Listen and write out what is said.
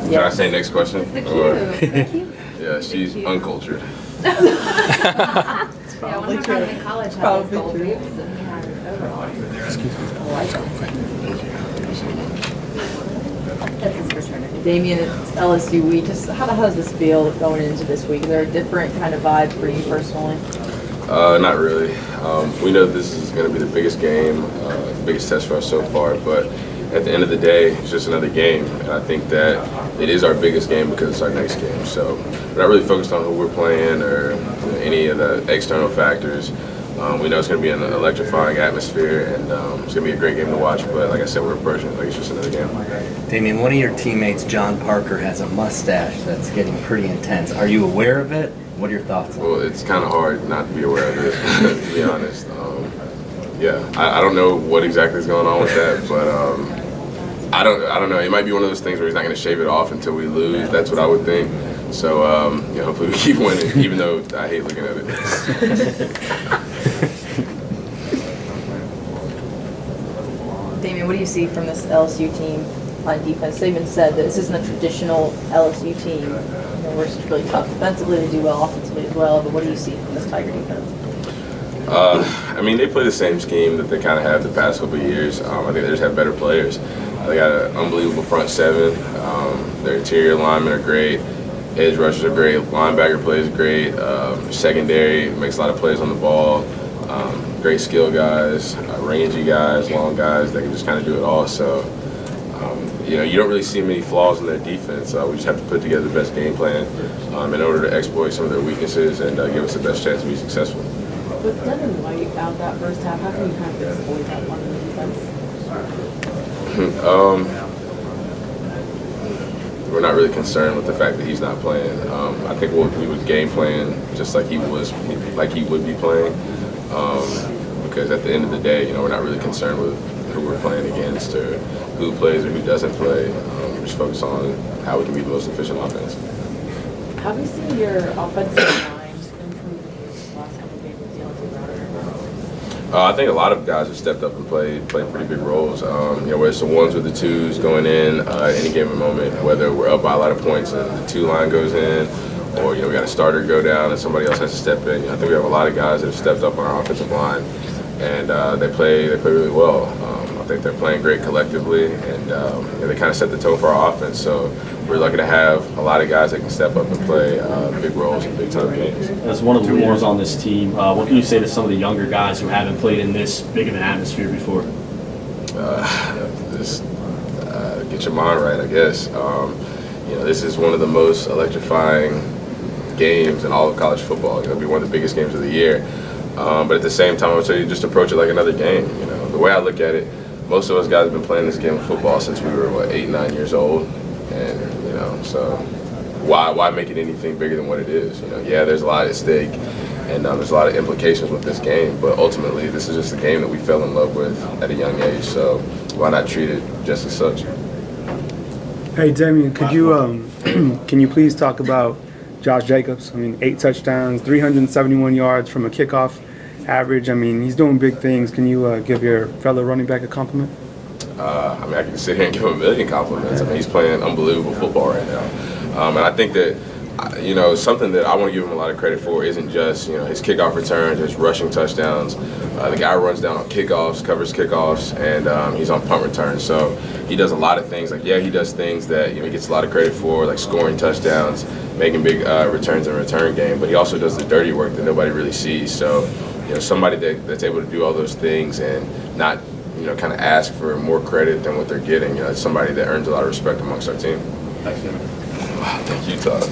Can I say next question? It's the cue. Thank you. Yeah, she's uncultured. Yeah, one of my friends in college had these gold boots and he had overalls. Excuse me. That's his fraternity. Damien, it's LSU week. Just how does this feel going into this week? Is there a different kind of vibe for you personally? Not really. We know this is going to be the biggest game, the biggest test for us so far, but at the end of the day, it's just another game. And I think that it is our biggest game because it's our next game. So we're not really focused on who we're playing or any of the external factors. We know it's going to be an electrifying atmosphere, and it's going to be a great game to watch. But like I said, we're approaching it like it's just another game. Damien, one of your teammates, John Parker, has a mustache that's getting pretty intense. Are you aware of it? What are your thoughts on it? Well, it's kind of hard not to be aware of it, to be honest. Yeah, I don't know what exactly is going on with that, but I don't know. It might be one of those things where he's not going to shave it off until we lose. That's what I would think. So, hopefully we keep winning, even though I hate looking at it. Damien, what do you see from this LSU team on defense? They've been said that this isn't a traditional LSU team. You know, we're just really tough defensively. They do well offensively as well. But what do you see from this Tiger defense? They play the same scheme that they kind of have the past couple of years. I think they just have better players. They got an unbelievable front seven. Their interior linemen are great. Edge rushers are great. Linebacker plays great. Secondary makes a lot of plays on the ball. Great skill guys, rangy guys, long guys that can just kind of do it all. So, you don't really see many flaws in their defense. We just have to put together the best game plan in order to exploit some of their weaknesses and give us the best chance to be successful. With Devin White out that first half, how can you kind of exploit that one in the defense? We're not really concerned with the fact that he's not playing. I think we would game plan just like he would be playing. Because at the end of the day, we're not really concerned with who we're playing against or who plays or who doesn't play. We're just focused on how we can be the most efficient offense. How have you seen your offensive line improve the last couple of games with Deontay Browder? I think a lot of guys have stepped up and played pretty big roles. Whether it's the ones with the twos going in at any given moment, whether we're up by a lot of points and the two line goes in, or we got a starter go down and somebody else has to step in. I think we have a lot of guys that have stepped up on our offensive line, and they play really well. I think they're playing great collectively, and they kind of set the tone for our offense. So we're lucky to have a lot of guys that can step up and play big roles in big time games. As one of the leaders on this team, what can you say to some of the younger guys who haven't played in this big of an atmosphere before? Get your mind right, I guess. This is one of the most electrifying games in all of college football. It'll be one of the biggest games of the year. But at the same time, I would say you just approach it like another game. The way I look at it, most of us guys have been playing this game of football since we were 8, 9 years old, and so why make it anything bigger than what it is? There's a lot at stake, and there's a lot of implications with this game. But ultimately, this is just a game that we fell in love with at a young age. So why not treat it just as such? Hey Damien, could you can you please talk about Josh Jacobs? 8 touchdowns, 371 yards from a kickoff average. He's doing big things. Can you give your fellow running back a compliment? I can sit here and give him a million compliments. He's playing unbelievable football right now. And I think that, something that I want to give him a lot of credit for isn't just, his kickoff returns, his rushing touchdowns. The guy runs down on kickoffs, covers kickoffs, and he's on punt returns. So he does a lot of things. He does things that, he gets a lot of credit for, like scoring touchdowns, making big returns in the return game. But he also does the dirty work that nobody really sees. So, somebody that's able to do all those things and not, kind of ask for more credit than what they're getting. It's somebody that earns a lot of respect amongst our team. Thanks, Damien. Thank you, Todd.